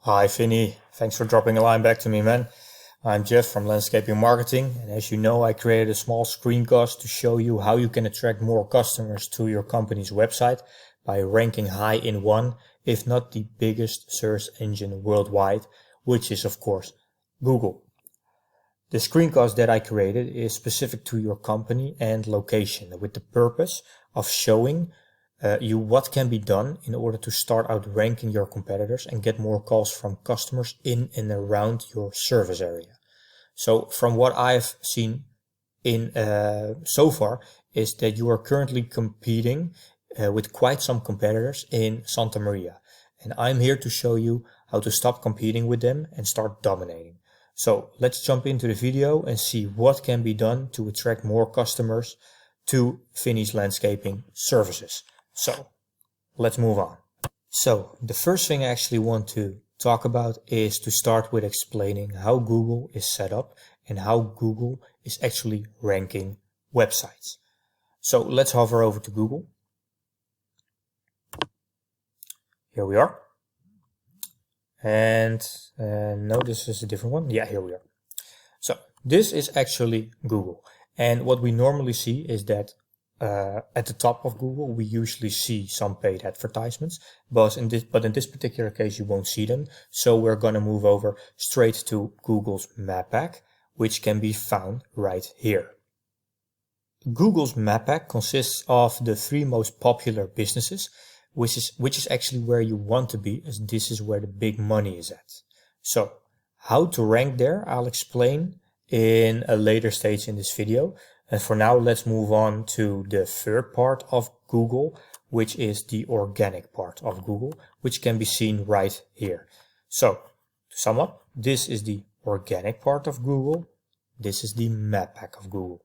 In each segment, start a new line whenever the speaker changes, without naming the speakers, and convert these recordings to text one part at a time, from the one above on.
Hi, Vinny. Thanks for dropping a line back to me, man. I'm Jeff from Landscaping Marketing, and as you know, I created a small screencast to show you how you can attract more customers to your company's website by ranking high in one, if not the biggest search engine worldwide, which is, of course, Google. The screencast that I created is specific to your company and location with the purpose of showing you what can be done in order to start outranking your competitors and get more calls from customers in and around your service area. So from what I've seen in so far is that you are currently competing with quite some competitors in Santa Maria. And I'm here to show you how to stop competing with them and start dominating. So let's jump into the video and see what can be done to attract more customers to Vinny's Landscaping services. So let's move on. So the first thing I actually want to talk about is to start with explaining how Google is set up and how Google is actually ranking websites. So let's hover over to Google. Here we are. And no, this is a different one. Yeah, here we are. So this is actually Google. And what we normally see is that at the top of Google, we usually see some paid advertisements, but in this particular case, you won't see them. So we're going to move over straight to Google's map pack, which can be found right here. Google's map pack consists of the 3 most popular businesses, which is actually where you want to be, as this is where the big money is at. So how to rank there, I'll explain in a later stage in this video. And for now, let's move on to the third part of Google, which is the organic part of Google, which can be seen right here. So to sum up, this is the organic part of Google. This is the map pack of Google.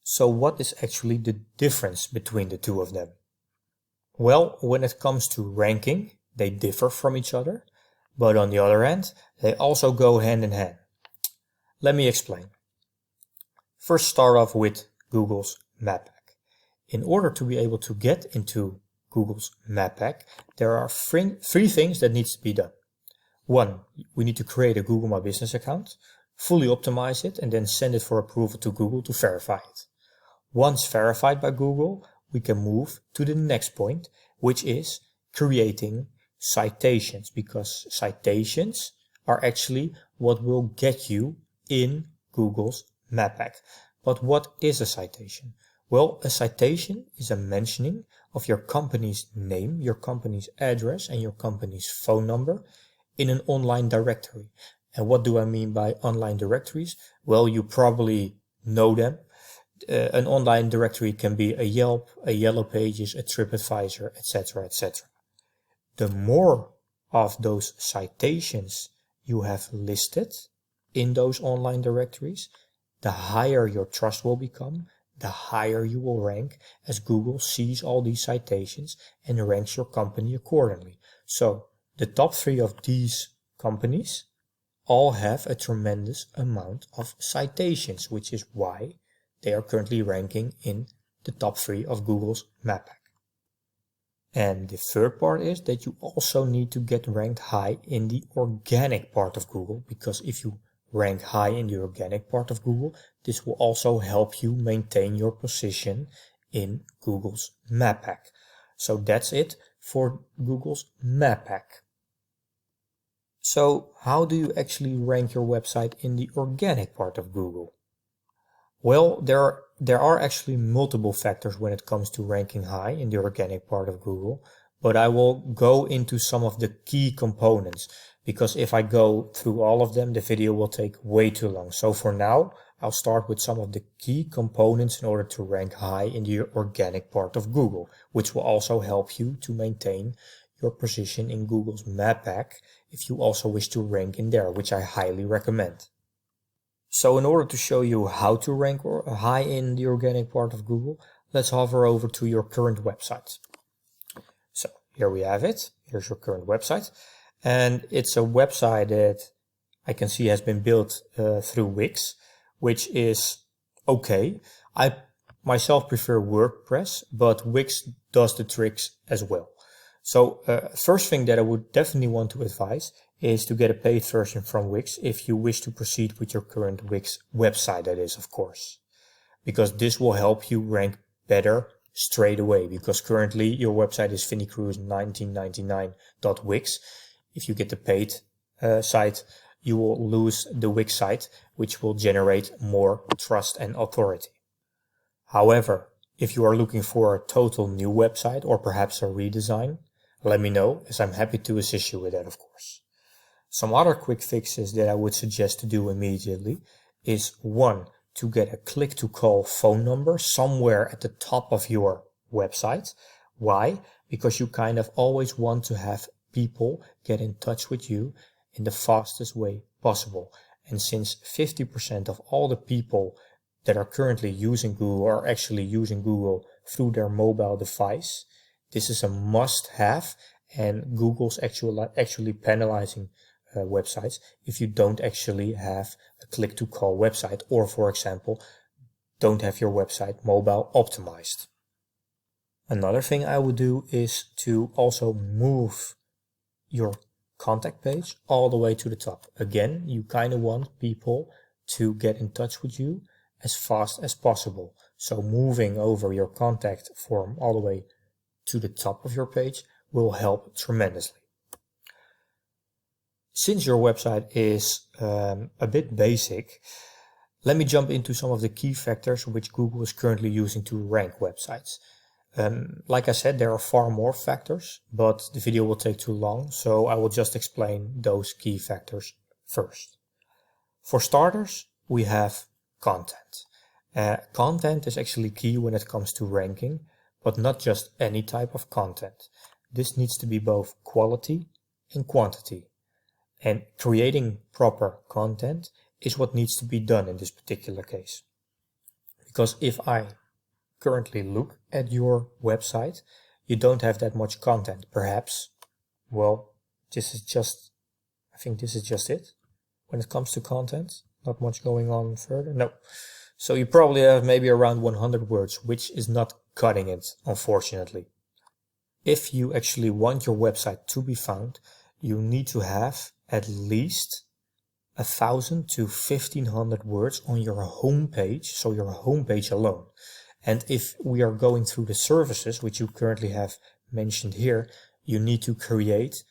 So what is actually the difference between the two of them? Well, when it comes to ranking, they differ from each other, but on the other hand, they also go hand in hand. Let me explain. First, start off with Google's map pack. In order to be able to get into Google's map pack, there are 3 things that needs to be done. 1, we need to create a Google My Business account, fully optimize it, and then send it for approval to Google to verify it. Once verified by Google, we can move to the next point, which is creating citations, because citations are actually what will get you in Google's map pack. But what is a citation? Well, a citation is a mentioning of your company's name, your company's address, and your company's phone number in an online directory. And what do I mean by online directories? Well, you probably know them. An online directory can be a Yelp, a Yellow Pages, a TripAdvisor, etc., etc. The more of those citations you have listed in those online directories, the higher your trust will become, the higher you will rank, as Google sees all these citations and ranks your company accordingly. So the top 3 of these companies all have a tremendous amount of citations, which is why they are currently ranking in the top 3 of Google's map pack. And the third part is that you also need to get ranked high in the organic part of Google, because if you rank high in the organic part of Google, this will also help you maintain your position in Google's map pack. So that's it for Google's map pack. So how do you actually rank your website in the organic part of Google? Well, there are actually multiple factors when it comes to ranking high in the organic part of Google, but I will go into some of the key components, because if I go through all of them, the video will take way too long. So for now, I'll start with some of the key components in order to rank high in the organic part of Google, which will also help you to maintain your position in Google's map pack if you also wish to rank in there, which I highly recommend. So in order to show you how to rank high in the organic part of Google, let's hover over to your current website. So here we have it. Here's your current website. And it's a website that I can see has been built through Wix, which is okay. I myself prefer WordPress, but Wix does the tricks as well. So first thing that I would definitely want to advise is to get a paid version from Wix if you wish to proceed with your current Wix website, that is, of course. Because this will help you rank better straight away, because currently your website is vinnycruise1999.wix. If you get the paid site, you will lose the Wix site, which will generate more trust and authority. However, if you are looking for a total new website or perhaps a redesign, let me know, as I'm happy to assist you with that, of course. Some other quick fixes that I would suggest to do immediately is 1, to get a click-to-call phone number somewhere at the top of your website. Why? Because you kind of always want to have people get in touch with you in the fastest way possible. And since 50% of all the people that are currently using Google are actually using Google through their mobile device, this is a must-have, and Google's actually penalizing websites if you don't actually have a click-to-call website, or for example, don't have your website mobile optimized. Another thing I would do is to also move your contact page all the way to the top. Again, you kind of want people to get in touch with you as fast as possible. So moving over your contact form all the way to the top of your page will help tremendously. Since your website is a bit basic, let me jump into some of the key factors which Google is currently using to rank websites. Like I said, there are far more factors, but the video will take too long, so I will just explain those key factors first. For starters, we have content. Content is actually key when it comes to ranking, but not just any type of content. This needs to be both quality and quantity. And creating proper content is what needs to be done in this particular case. Because if I currently look at your website, you don't have that much content. Perhaps, well, I think this is just it. When it comes to content, not much going on further. No. So you probably have maybe around 100 words, which is not cutting it, unfortunately. If you actually want your website to be found, you need to have at least 1,000 to 1,500 words on your home page, so your home page alone. And if we are going through the services, which you currently have mentioned here, you need to create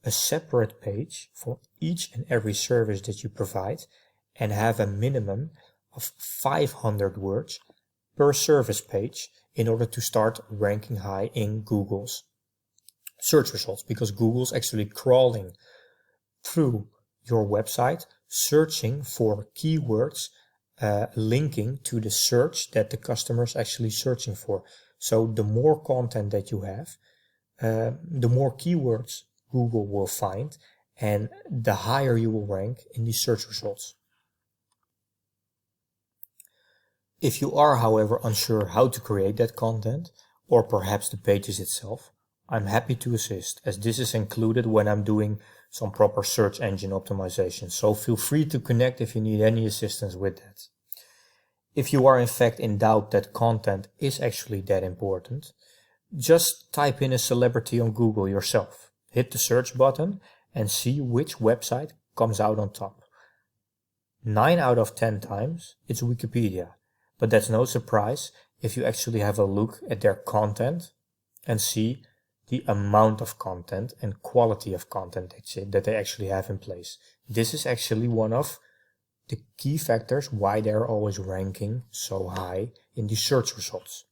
a separate page for each and every service that you provide and have a minimum of 500 words per service page in order to start ranking high in Google's search results, because Google's actually crawling through your website, searching for keywords linking to the search that the customer is actually searching for. So the more content that you have, the more keywords Google will find, and the higher you will rank in the search results. If you are, however, unsure how to create that content, or perhaps the pages itself, I'm happy to assist, as this is included when I'm doing some proper search engine optimization, so feel free to connect if you need any assistance with that. If you are in fact in doubt that content is actually that important, just type in a celebrity on Google yourself. Hit the search button and see which website comes out on top. 9 out of 10 times it's Wikipedia, but that's no surprise if you actually have a look at their content and see the amount of content and quality of content that they actually have in place. This is actually one of the key factors why they're always ranking so high in the search results.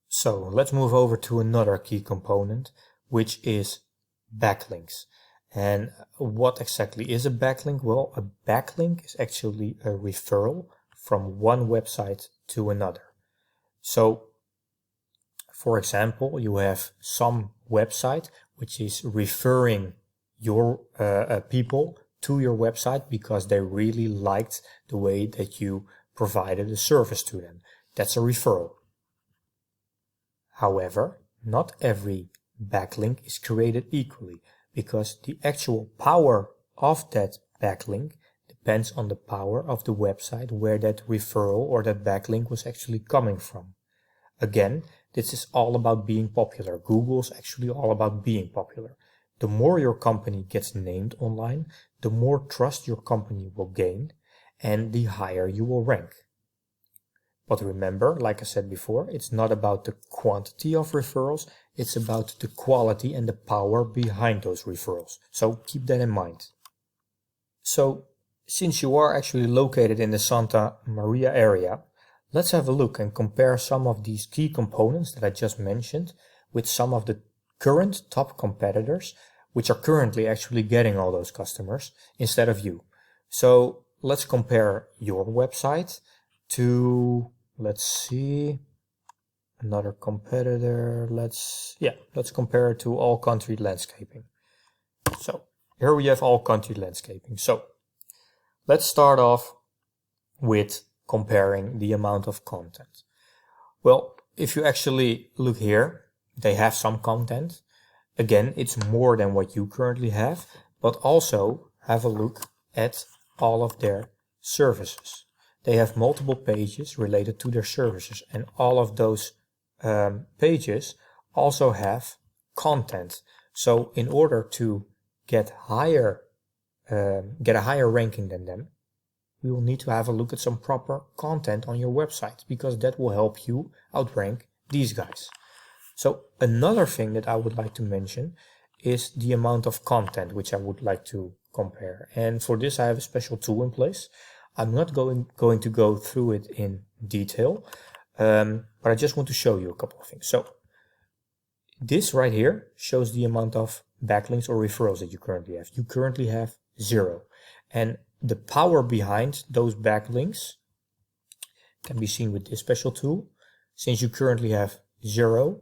So let's move over to another key component, which is backlinks. And what exactly is a backlink? Well, a backlink is actually a referral from one website to another. So for example, you have some website which is referring your people to your website because they really liked the way that you provided a service to them. That's a referral. However, not every backlink is created equally, because the actual power of that backlink depends on the power of the website where that referral or that backlink was actually coming from. Again, This is all about being popular. Google's actually all about being popular. The more your company gets named online, the more trust your company will gain and the higher you will rank. But remember, like I said before, it's not about the quantity of referrals, it's about the quality and the power behind those referrals. So keep that in mind. So since you are actually located in the Santa Maria area, let's have a look and compare some of these key components that I just mentioned with some of the current top competitors, which are currently actually getting all those customers instead of you. So let's compare your website to, let's see, another competitor. Let's compare it to All Country Landscaping. So here we have All Country Landscaping. So let's start off with comparing the amount of content. Well, if you actually look here, they have some content. Again, it's more than what you currently have, but also have a look at all of their services. They have multiple pages related to their services, and all of those pages also have content. So in order to get a higher ranking than them, we will need to have a look at some proper content on your website, because that will help you outrank these guys. So another thing that I would like to mention is the amount of content which I would like to compare. And for this I have a special tool in place. I'm not going to go through it in detail, but I just want to show you a couple of things. So this right here shows the amount of backlinks or referrals that you currently have. You currently have 0. And the power behind those backlinks can be seen with this special tool. Since you currently have 0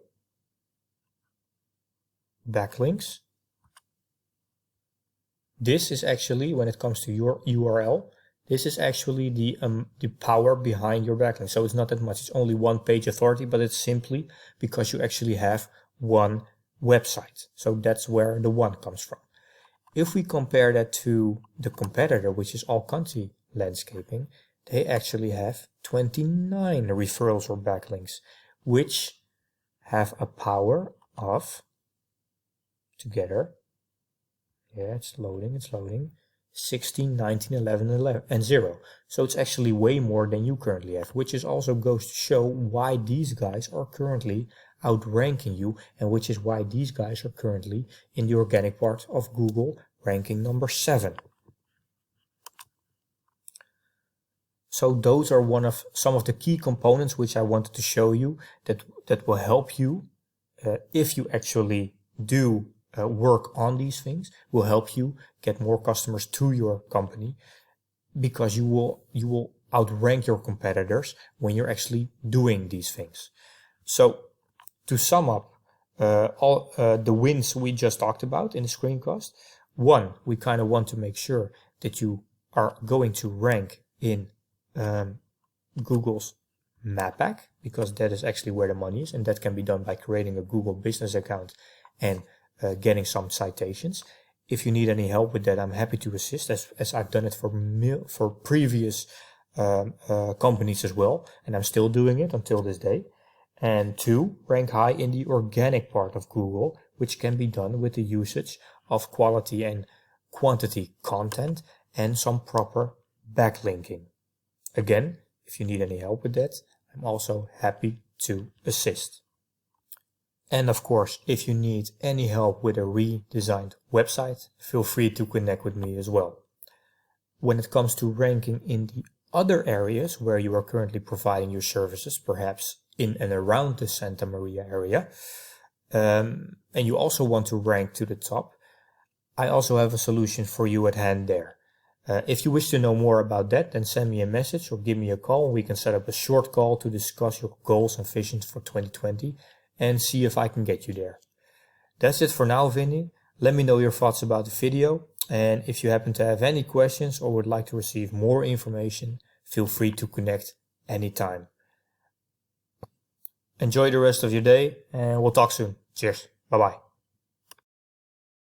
backlinks, this is actually, when it comes to your URL, this is actually the power behind your backlink. So it's not that much, it's only one page authority, but it's simply because you actually have one website. So that's where the 1 comes from. If we compare that to the competitor, which is All Country Landscaping, they actually have 29 referrals or backlinks, which have a power of, together, it's loading, 16, 19, 11, and 0. So it's actually way more than you currently have, which is also goes to show why these guys are currently outranking you, and which is why these guys are currently in the organic part of Google ranking number 7. So those are some of the key components which I wanted to show you that will help you if you actually do work on these things, will help you get more customers to your company, because you will outrank your competitors when you're actually doing these things. So to sum up all the wins we just talked about in the screencast, 1, we kind of want to make sure that you are going to rank in Google's map pack, because that is actually where the money is, and that can be done by creating a Google business account and getting some citations. If you need any help with that, I'm happy to assist, as I've done it for previous companies as well, and I'm still doing it until this day. And 2, rank high in the organic part of Google, which can be done with the usage of quality and quantity content and some proper backlinking. Again, if you need any help with that, I'm also happy to assist. And of course, if you need any help with a redesigned website, feel free to connect with me as well. When it comes to ranking in the other areas where you are currently providing your services, perhaps in and around the Santa Maria area, and you also want to rank to the top, I also have a solution for you at hand there. If you wish to know more about that, then send me a message or give me a call, and we can set up a short call to discuss your goals and visions for 2020 and see if I can get you there. That's it for now, Vinny. Let me know your thoughts about the video, and if you happen to have any questions or would like to receive more information, feel free to connect anytime. Enjoy the rest of your day, and we'll talk soon. Cheers. Bye-bye.